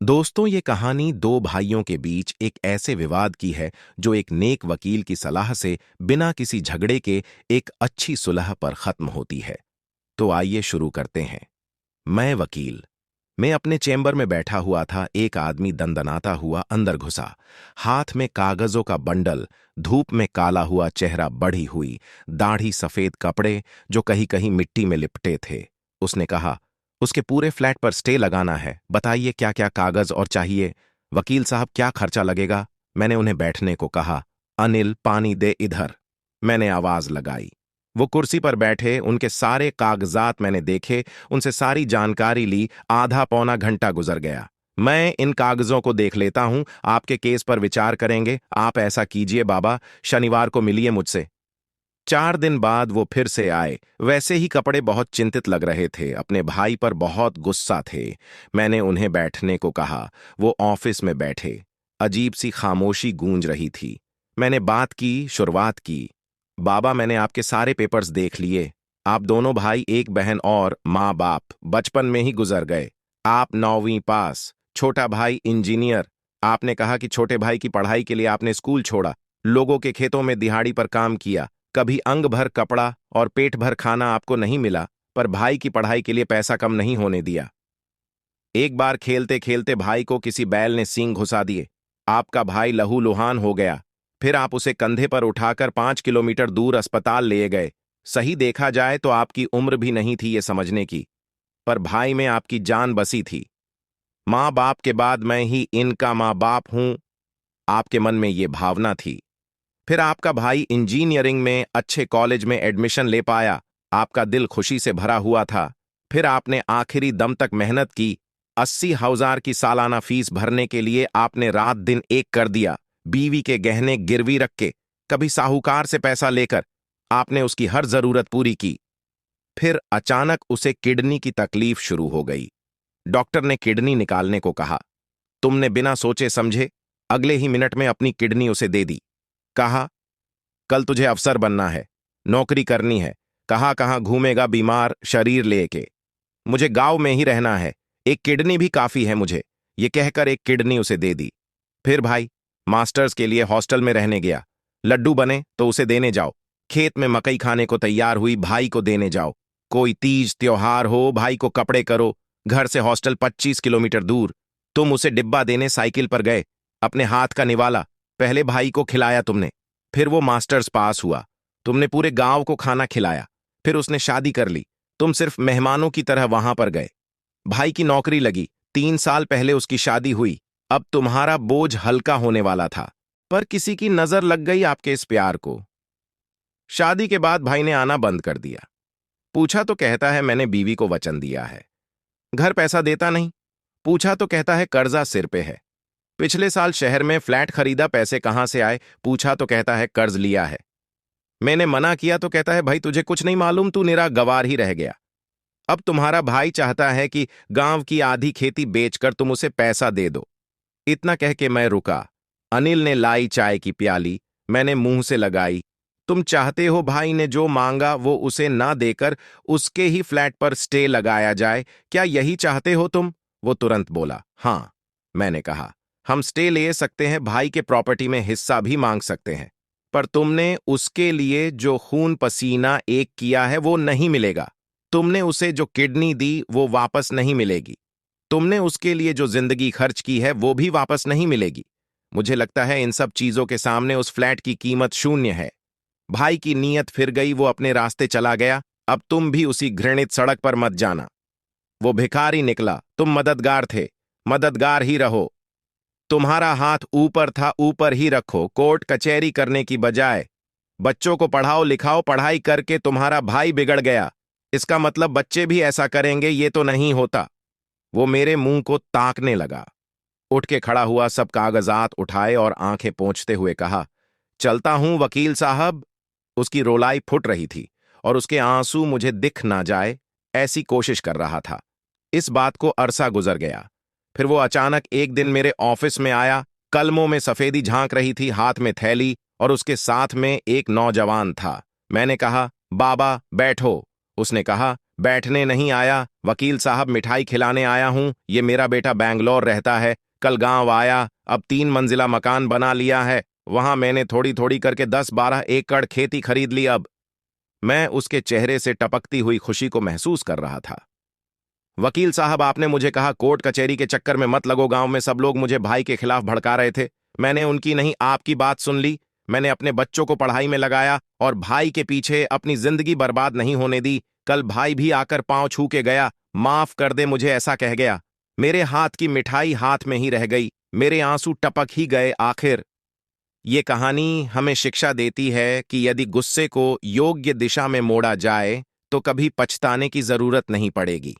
दोस्तों, ये कहानी दो भाइयों के बीच एक ऐसे विवाद की है जो एक नेक वकील की सलाह से बिना किसी झगड़े के एक अच्छी सुलह पर खत्म होती है। तो आइए शुरू करते हैं। मैं अपने चेंबर में बैठा हुआ था। एक आदमी दंदनाता हुआ अंदर घुसा, हाथ में कागजों का बंडल, धूप में काला हुआ चेहरा, बढ़ी हुई दाढ़ी, सफेद कपड़े जो कहीं कहीं मिट्टी में लिपटे थे। उसने कहा, उसके पूरे फ्लैट पर स्टे लगाना है, बताइए क्या क्या कागज और चाहिए। वकील साहब, क्या खर्चा लगेगा? मैंने उन्हें बैठने को कहा। अनिल, पानी दे इधर, मैंने आवाज लगाई। वो कुर्सी पर बैठे, उनके सारे कागजात मैंने देखे, उनसे सारी जानकारी ली। आधा पौना घंटा गुजर गया। मैं इन कागजों को देख लेता हूं, आपके केस पर विचार करेंगे। आप ऐसा कीजिए बाबा, शनिवार को मिलिए मुझसे। 4 दिन बाद वो फिर से आए। वैसे ही कपड़े, बहुत चिंतित लग रहे थे, अपने भाई पर बहुत गुस्सा थे। मैंने उन्हें बैठने को कहा। वो ऑफिस में बैठे। अजीब सी खामोशी गूंज रही थी। मैंने बात की, शुरुआत की। बाबा, मैंने आपके सारे पेपर्स देख लिए। आप दोनों भाई, एक बहन और माँ बाप बचपन में ही गुजर गए। आप 9वीं पास, छोटा भाई इंजीनियर। आपने कहा कि छोटे भाई की पढ़ाई के लिए आपने स्कूल छोड़ा, लोगों के खेतों में दिहाड़ी पर काम किया। कभी अंग भर कपड़ा और पेट भर खाना आपको नहीं मिला, पर भाई की पढ़ाई के लिए पैसा कम नहीं होने दिया। एक बार खेलते खेलते भाई को किसी बैल ने सींग घुसा दिए। आपका भाई लहूलुहान हो गया। फिर आप उसे कंधे पर उठाकर 5 किलोमीटर दूर अस्पताल ले गए। सही देखा जाए तो आपकी उम्र भी नहीं थी ये समझने की, पर भाई में आपकी जान बसी थी। माँ बाप के बाद मैं ही इनका माँ बाप हूं, आपके मन में ये भावना थी। फिर आपका भाई इंजीनियरिंग में अच्छे कॉलेज में एडमिशन ले पाया। आपका दिल खुशी से भरा हुआ था। फिर आपने आखिरी दम तक मेहनत की। 80,000 की सालाना फीस भरने के लिए आपने रात दिन एक कर दिया। बीवी के गहने गिरवी रख के, कभी साहूकार से पैसा लेकर आपने उसकी हर जरूरत पूरी की। फिर अचानक उसे किडनी की तकलीफ शुरू हो गई। डॉक्टर ने किडनी निकालने को कहा। तुमने बिना सोचे समझे अगले ही मिनट में अपनी किडनी उसे दे दी। कहा, कल तुझे अफसर बनना है, नौकरी करनी है। कहाँ कहाँ घूमेगा बीमार शरीर लेके। मुझे गांव में ही रहना है, एक किडनी भी काफी है मुझे। ये कहकर एक किडनी उसे दे दी। फिर भाई मास्टर्स के लिए हॉस्टल में रहने गया। लड्डू बने तो उसे देने जाओ। खेत में मकई खाने को तैयार हुई, भाई को देने जाओ। कोई तीज त्योहार हो, भाई को कपड़े करो। घर से हॉस्टल 25 किलोमीटर दूर। तुम उसे डिब्बा देने साइकिल पर गए। अपने हाथ का निवाला पहले भाई को खिलाया तुमने। फिर वो मास्टर्स पास हुआ। तुमने पूरे गांव को खाना खिलाया। फिर उसने शादी कर ली। तुम सिर्फ मेहमानों की तरह वहां पर गए। भाई की नौकरी लगी। 3 साल पहले उसकी शादी हुई। अब तुम्हारा बोझ हल्का होने वाला था, पर किसी की नजर लग गई आपके इस प्यार को। शादी के बाद भाई ने आना बंद कर दिया। पूछा तो कहता है मैंने बीवी को वचन दिया है। घर पैसा देता नहीं। पूछा तो कहता है कर्जा सिर पे है। पिछले साल शहर में फ्लैट खरीदा, पैसे कहां से आए? पूछा तो कहता है कर्ज लिया है। मैंने मना किया तो कहता है भाई तुझे कुछ नहीं मालूम, तू निरा गवार ही रह गया। अब तुम्हारा भाई चाहता है कि गांव की आधी खेती बेचकर तुम उसे पैसा दे दो। इतना कह के मैं रुका। अनिल ने लाई चाय की प्याली, मैंने मुंह से लगाई। तुम चाहते हो भाई ने जो मांगा वो उसे ना देकर उसके ही फ्लैट पर स्टे लगाया जाए, क्या यही चाहते हो तुम? वो तुरंत बोला, हां। मैंने कहा, हम स्टे ले सकते हैं, भाई के प्रॉपर्टी में हिस्सा भी मांग सकते हैं, पर तुमने उसके लिए जो खून पसीना एक किया है वो नहीं मिलेगा। तुमने उसे जो किडनी दी वो वापस नहीं मिलेगी। तुमने उसके लिए जो जिंदगी खर्च की है वो भी वापस नहीं मिलेगी। मुझे लगता है इन सब चीजों के सामने उस फ्लैट की कीमत शून्य है। भाई की नीयत फिर गई, वो अपने रास्ते चला गया। अब तुम भी उसी घृणित सड़क पर मत जाना। वो भिखारी निकला, तुम मददगार थे, मददगार ही रहो। तुम्हारा हाथ ऊपर था, ऊपर ही रखो। कोर्ट कचहरी करने की बजाय बच्चों को पढ़ाओ लिखाओ। पढ़ाई करके तुम्हारा भाई बिगड़ गया, इसका मतलब बच्चे भी ऐसा करेंगे? ये तो नहीं होता। वो मेरे मुंह को ताकने लगा। उठ के खड़ा हुआ, सब कागजात उठाए और आंखें पोंछते हुए कहा, चलता हूं वकील साहब। उसकी रोलाई फुट रही थी और उसके आंसू मुझे दिख ना जाए ऐसी कोशिश कर रहा था। इस बात को अरसा गुजर गया। फिर वो अचानक एक दिन मेरे ऑफिस में आया। कलमों में सफेदी झांक रही थी, हाथ में थैली, और उसके साथ में एक नौजवान था। मैंने कहा, बाबा बैठो। उसने कहा, बैठने नहीं आया वकील साहब, मिठाई खिलाने आया हूं। ये मेरा बेटा बैंगलोर रहता है, कल गांव आया, अब 3 मंजिला मकान बना लिया है। वहां मैंने थोड़ी थोड़ी करके 10-12 एकड़ खेती खरीद ली। अब मैं उसके चेहरे से टपकती हुई खुशी को महसूस कर रहा था। वकील साहब, आपने मुझे कहा कोर्ट कचहरी के चक्कर में मत लगो। गांव में सब लोग मुझे भाई के खिलाफ भड़का रहे थे। मैंने उनकी नहीं, आपकी बात सुन ली। मैंने अपने बच्चों को पढ़ाई में लगाया और भाई के पीछे अपनी जिंदगी बर्बाद नहीं होने दी। कल भाई भी आकर पांव छू के गया, माफ कर दे मुझे, ऐसा कह गया। मेरे हाथ की मिठाई हाथ में ही रह गई, मेरे आंसू टपक ही गए आखिर। ये कहानी हमें शिक्षा देती है कि यदि गुस्से को योग्य दिशा में मोड़ा जाए तो कभी पछताने की जरूरत नहीं पड़ेगी।